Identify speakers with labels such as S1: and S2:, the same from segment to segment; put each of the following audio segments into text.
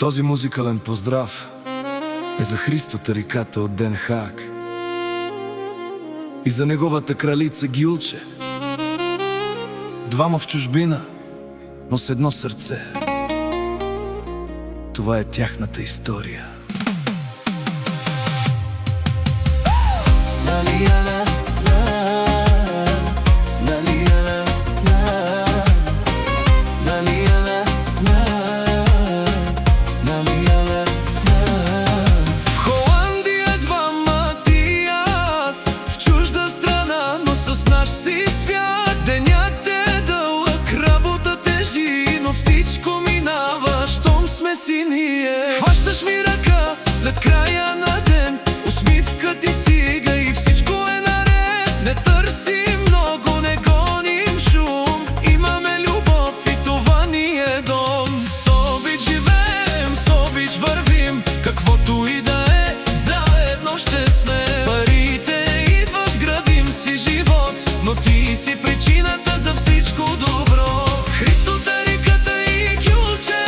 S1: Този музикален поздрав е за Христо Тариката от Den Haag и за неговата кралица Гюлче. Двама в чужбина, но с едно сърце. Това е тяхната история.
S2: Всичко минава, щом сме си ние. Хващаш ми ръка след края на ден, усмивка ти стига и всичко е наред. Не търсим много, не гоним шум, имаме любов и това ни е дом. С обич живеем, с обич вървим, каквото и да е, заедно ще сме. Парите идват, градим си живот, но ти си причината за всичко добро. Христо Тариката и Гюлче,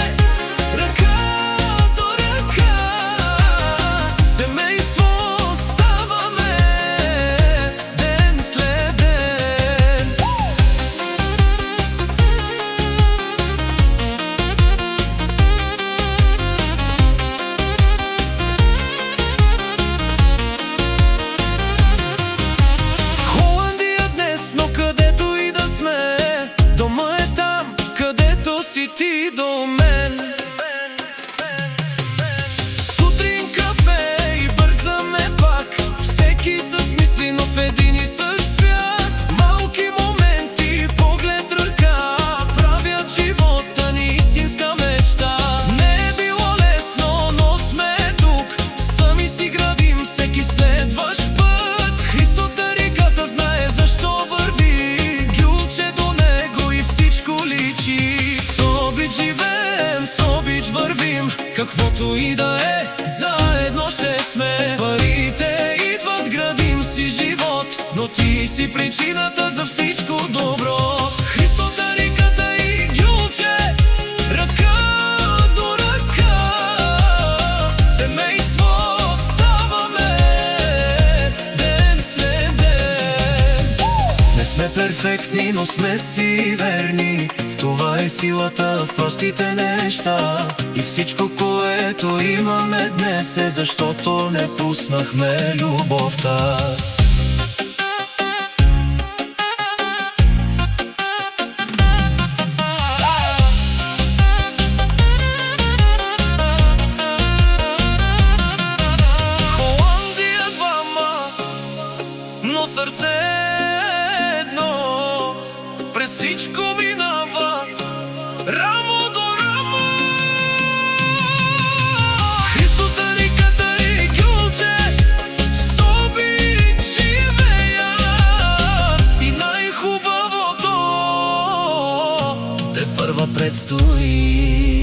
S2: ръка до ръка, семейство ставаме ден след ден. Холандия днес, но където и да сме, дома е там, където си ти до мен. Сутрин кафе и бързаме пак, всеки с мисли, но в един и същ свят. Малки моменти, поглед, ръка, правят живота ни истинска мечта. Не е било лесно, но сме тук, сами си градим всеки следващ път. Христо Тариката знае защо върви, Гюлче до него и всичко личи. С обич живеем, с обич вървим, каквото и да е, заедно ще сме. Парите идват, градим си живот, но ти си причината за всичко добро. Христо Тариката и Гюлче, ръка до ръка, семейство ставаме ден след ден. Не сме перфектни, но сме си верни, в това е силата в простите неща. И всичко, което имаме днес, е защото не пуснахме любовта. Холандия двама, но сърце едно, през всичко минават рамо до рамо. Христо Тариката и Гюлче с обич живеят и най-хубавото тепърва предстои.